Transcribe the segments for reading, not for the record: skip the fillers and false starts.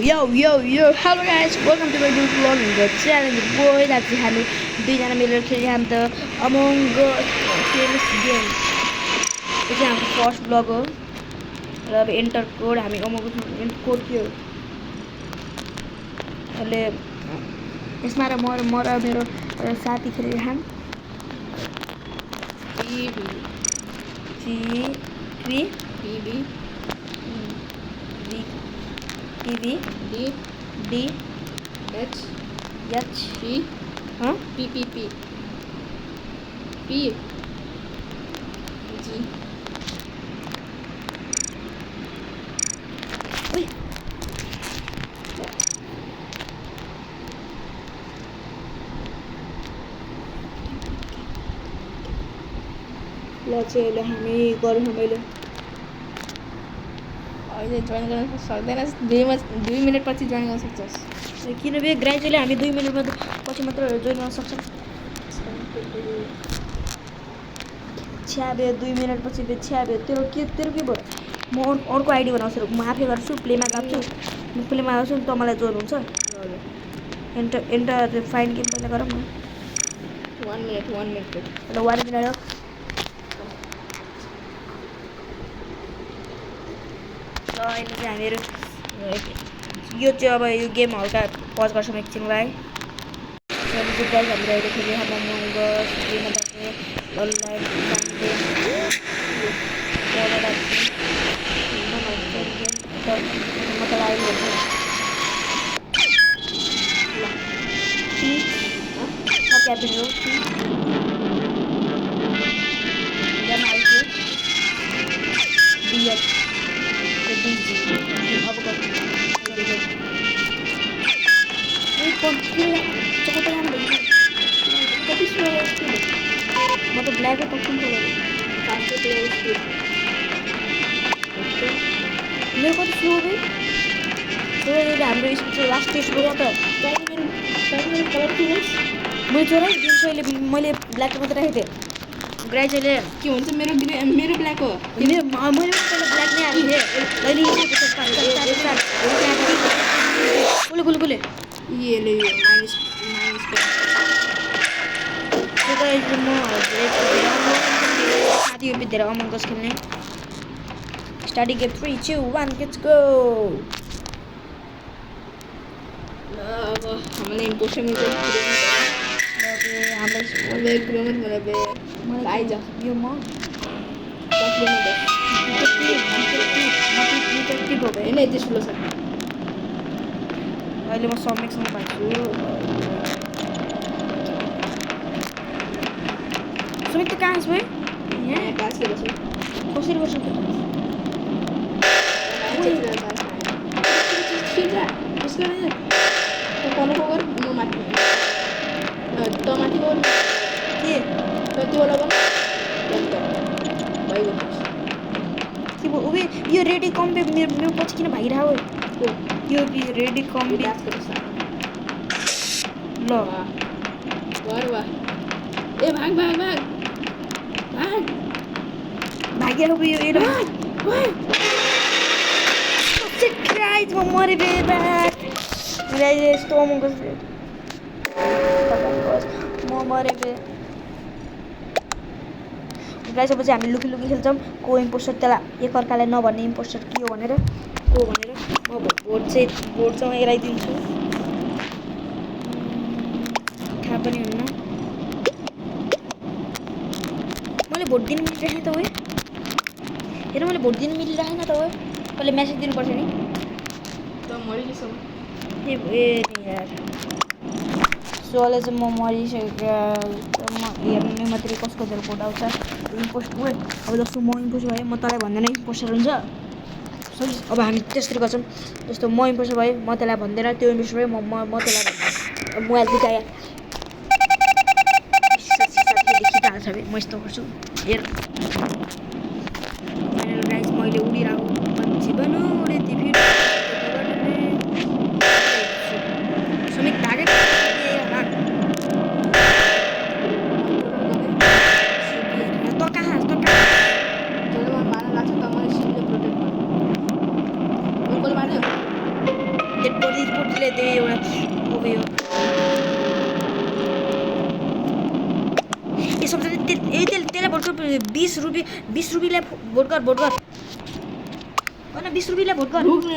Yo, hello guys, welcome to my new vlog in the challenge boy that we have दुईजना मिलेर खेल्ने हामी त अमंग फेमस गेम यो चाहिँ हाम्रो फर्स्ट ब्लग हो र अब एन्टर कोड हामी अमंग कोड के हो अहिले यसमा र म र मेरो साथी खेलिरहन् D H P P G Ui. ल चाहिँ अहिले हामी गरौँ मैले अहिले जोइन गर्न सक्दैनस् 2 मिनेट पछि जोइन गर्न सक्छस् किनभने ग्रेजुअली हामी 2 मिनेट पछि मात्र जोइन गर्न सक्छौँ छ्याबे 2 मिनेट पछि छ्याबे तेरो के भयो म अर्को आइडी बनाउँछु म आफै गर्छु प्लेमा गाप्छु म प्लेमा आउँछु नि त मलाई जोइन हुन्छ एन्टर फाइन गेम पहिला गरौँ न 1 मिनेट ल 1 मिनेट अहिले चाहिँ हामीहरू यो चाहिँ अब यो गेम हल्का पज गर्छौँ एकछिनलाई हामीले अहिले खेल्यो म त ब्ल्याक पक्छौँ मेरो कति स्लो भाइ हाम्रो लास्ट टेस्ट गयो त मैले चोरा अहिले मैले ब्ल्याक मात्रै राखेको थिएँ ग्रेजुअली के हुन्छ मेरो ब्ल्याक हो मैले ब्ल्याक नै हालेको थिएँ कुले यसले माइनस म साथी बितेर अमंग अस खेल्ने स्टार्टिङ गेम 3 2 1 लेट्स गो अब हामीले इम्पोस्टर मिल्छ हामीलाई ग्रोमर मलाई आइ जा यो म होइन यति ठुलो छ अहिले म समेकसँग भाग्छु सुमित त कहाँ छ यहाँ पास के बस्यो कसरी गर्छ म माथि त माथि गर के कतिवटा बन भइगयो के भयो उबे यो रेडी कम्बे मेरो पछि किन भागिरहेको यो रेडी कम्बे ल गर वा ए भाग भागेर उयो म मरे बे यस्तो म मरे बे गाइसपछि हामी लुकी खेल्छौँ को इम्पोस्टर त्यसलाई एकअर्कालाई नभन्ने इम्पोस्टर के हो भनेर म भोटसँग हेराइदिन्छु थाहा पनि हुन्न मैले भोट दिनु मिलिरहेँ त हेर मैले भोट दिनु मिलिरहेन त कहिले मेसेज दिनुपर्छ नि ए यार सोले चाहिँ म मरिसकेको म हेर्नु मात्रै कसको धेरै भोट आउँछ इम्पोस्ट अब जस्तो म इम्पोस्ट भएँ म तँलाई भन्दैन इम्पोस्टर हुन्छ अब हामी त्यसरी गर्छौँ जस्तो म इम्पोस्टर भएँ म त्यसलाई भन्दैन त्यो इम्पोस्टर भएँ म त्यसलाई भन्दैन मोबाइल बिताएँ खिचाल्छ भाइ म यस्तो गर्छु हेर मैले उडिरहेको मान्छे बनु उडेती फिर सुमित भागेको त कहाँ मार्न लाग्छ त मैले सिटले प्रोटेक्ट गर्नु कोले मार्यो डेड बडी रिपोर्टले त्यो एउटा उयो ए सबजना त्यसलाई भोट कर 20 रुपैयाँलाई भोट कर होइन 20 रुपैयाँलाई भोट कर रुक न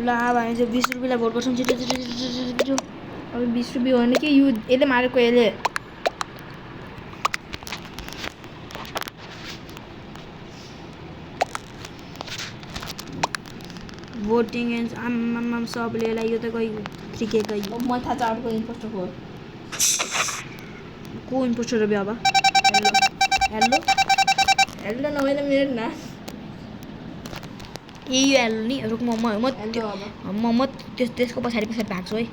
ल अब हामी चाहिँ 20 रुपैयाँलाई भोट गर्छौँ छिटो अब 20 रुपियाँ हो भने कि यो यसले मारेको यसले भोटिङ एन्ड आम्माम सबले यसलाई यो त गयो फ्रिकेको यो अब मलाई थाहा छ अर्को इम्पोस्टर हो को इम्पोस्टर हो बे अब हेलो हेल्लो नभए त मेरो न ए यो हेलो नि रुक म हेल्लो अब म त्यसको पछाडि भाग्छु है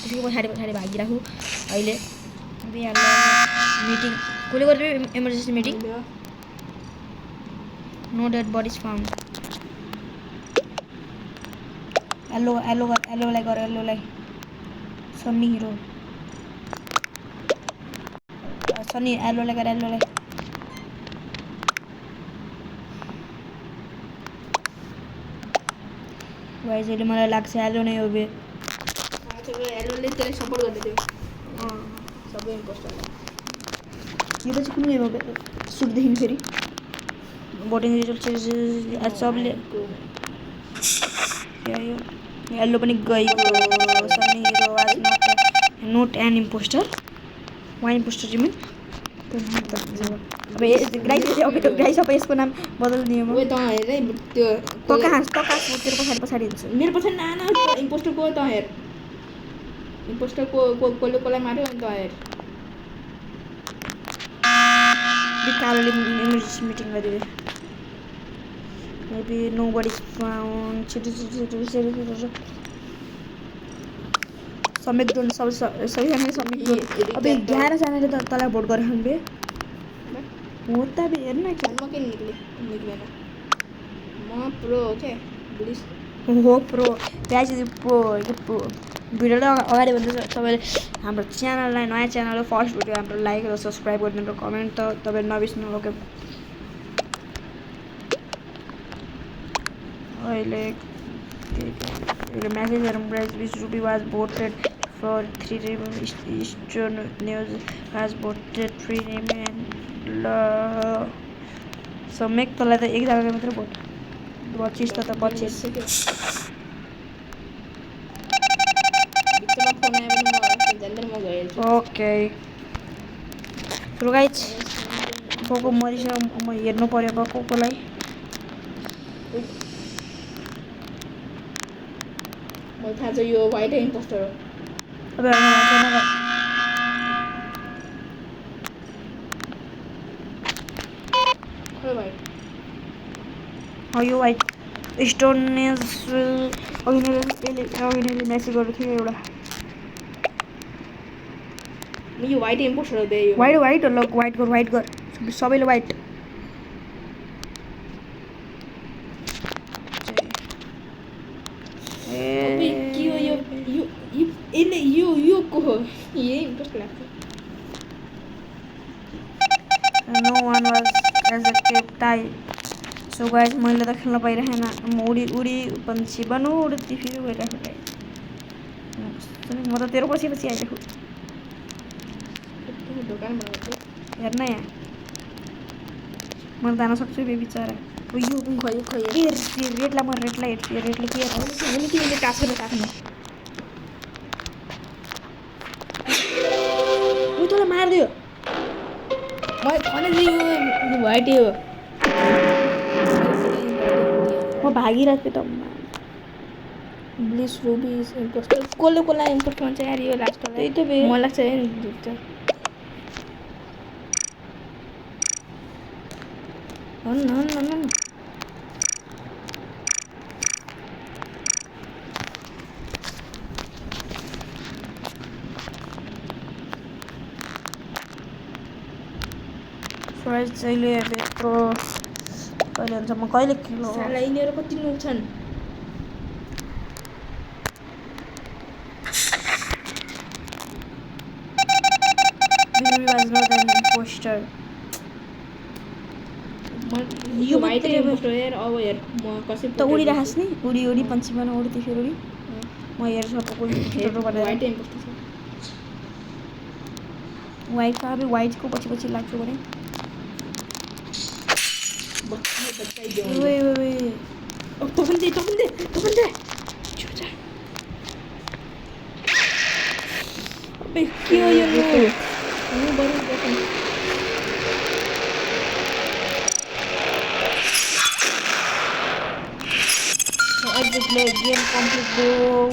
त्यसको पछाडि भागिराखु अहिले बे हेलो मिटिङ कसले गर्यो emergency meeting no dead bodies found हेलोलाई गर हेलोलाई सन्नी हिरो सन्नी हेलोलाई गर हेलोलाई भाइ चाहिँ मलाई लाग्छ हेलो नै हो बे हेल्लोले त्यसलाई सपोर्ट गर्दै थियो सबै इम्पोस्टरलाई यो त चाहिँ कुन गेम हो सुटदेखि फेरि भोटिङ रिजल्ट चाहिँ सबले हेलो पनि गएको Sunny hero was not an impostor one impostor Jimin अब गाइस अब यसको नाम बदलिदियो म त हेर है त्यो त कहाँ तेरो पछाडि हुन्छ मेरो पछाडि नाना इम्पोस्टर को त हेर इम्पोस्टर कसले कसलाई मार्यो अनि त हेर कालोले इमर्जेन्सी मिटिङ गरिदियो मेबी नो बडी फाउन्ड छिटो समेत गर्नु सबैजनाले समेत गर्नु अब 11जनाले त तँलाई भोट गरेर बे हो त बे हेर्न म के निक्लेन म प्रो ओके प्लिज हो प्रो प्याज प्रो भिडियोलाई अगाडि भन्दैछ तपाईँले हाम्रो च्यानललाई नयाँ च्यानल हो फर्स्ट भिडियो हाम्रो लाइक र सब्सक्राइब गरिदिनु र कमेन्ट त तपाईँले नबिर्स्नु ओके अहिले मेसेजहरू प्राइस 20 रुपियाँ was voted for 3 eastern news was voted 3 remain ल समेक तँलाई त एकजनाले मात्रै भोट 25 त 25 ओके गाइज को मरिसक्यो म हेर्नु पर्यो अब कोलाई मलाई थाहा छ यो वाइट इम्पोस्टर हो अब खोइ वाइट यो वाइट स्टोनेज अघि मेसेज गरेको थियो एउटा यो वाइट इम्पोस्टर हो बे यो वाइट हो ल वाइट गर सबैले वाइट के हो यो को हो यही इम्पोस्टर लाग्छ नो वान वाज एज अ केप टाई सो गाइज मैले त खेल्न पाइरहेन म उडी पन्छी बनु उड्ती फेरि गइरहेको म त तेरो पछि आइरहेको हेर्न यहाँ म जान सक्छु बे बिचरा रेडलाई म रेडले के तिमीले टास्क गरेर राख्नु तँलाई मारिदियो मलाई यो वाइट हो म भागिरहेको थिएँ त ब्लिस रुबी इम्पोस्टर कसलाई इम्पोस्टर भन्छ यार यो लास्टमा त्यही त बे मलाई लाग्छ है हन प्राइज चाहिँ यत्रो कहिले हुन्छ म कहिले किलो साला यिनीहरू कति नुक छन् was not an imposter यो वाइट मात्रै अब- इम्पोस्टर हेर अब हेर म कसै त उडिरहेछ नि उडी उडी पंछी बना उड्दै फेरि उडी म हेर्छु सबको फोटो बनाएर वाइट इम्पोस्टर छ वाइट का अब वाइटको पछि पछि लाग्छु भने बच्चाइदियो ओए ओए टपन दे छुटा ए के हो यो लो म बरु टपन I just play game complete bro.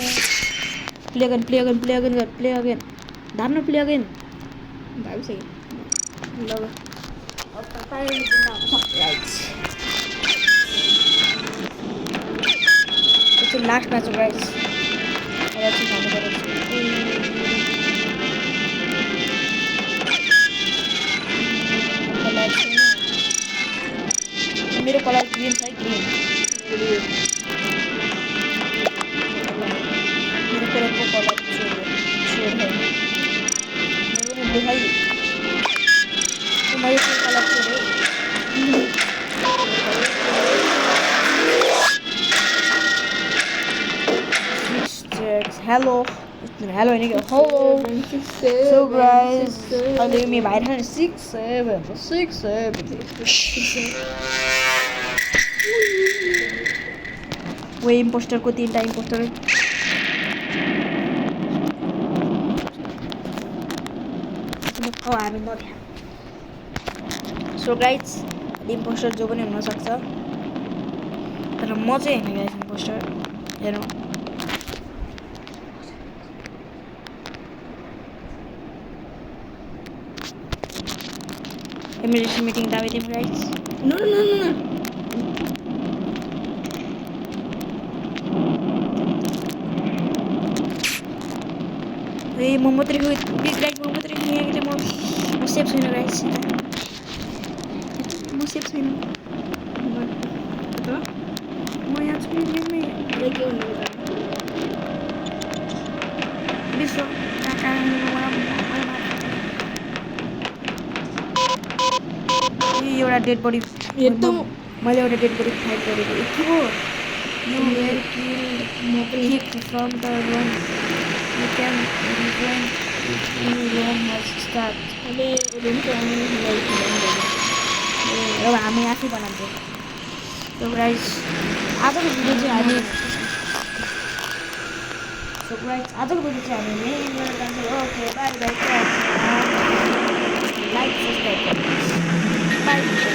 Play again. Dharna play again. भाइ सके Love. Finally right. It's the last match guys. Let's see how it goes. मेरो कलर ग्रीन छ ग्रीन मेरो कलरको कलर छोड है मेरो पनि ब्लू है मैले त्यो कलर छोडेँ हेलो हेलो होइन क्या हेलो सो गाइस अहिले मेरो भाइ 6 7 वो इम्पोस्टर को 3टा इम्पोस्टर हामी नभ्या सो गाइस इम्पोस्टर जो पनि हुनसक्छ तर म चाहिँ होइन गाइस इम्पोस्टर हेरौँ इमिग्रेसन मिटिङ दाबे दिउँ गाइस No. ए म मात्रै हो प्लिज गाइस म मात्रै यहाँ म सेफ छैन गाइस म सेफ छैन म यहाँ छु गेममै विश्व काका एउटा डेड बडी मैले एउटा डेड बडी फाइट गरेको के हो you well kill kick from the run you can reason run has start अब हामी आफै बनाउँछौँ सो गाइस आजको भिडियो चाहिँ हामी यहीँ गरेर जान्छौँ okay by by like subscribe गर्नुहोस् बाई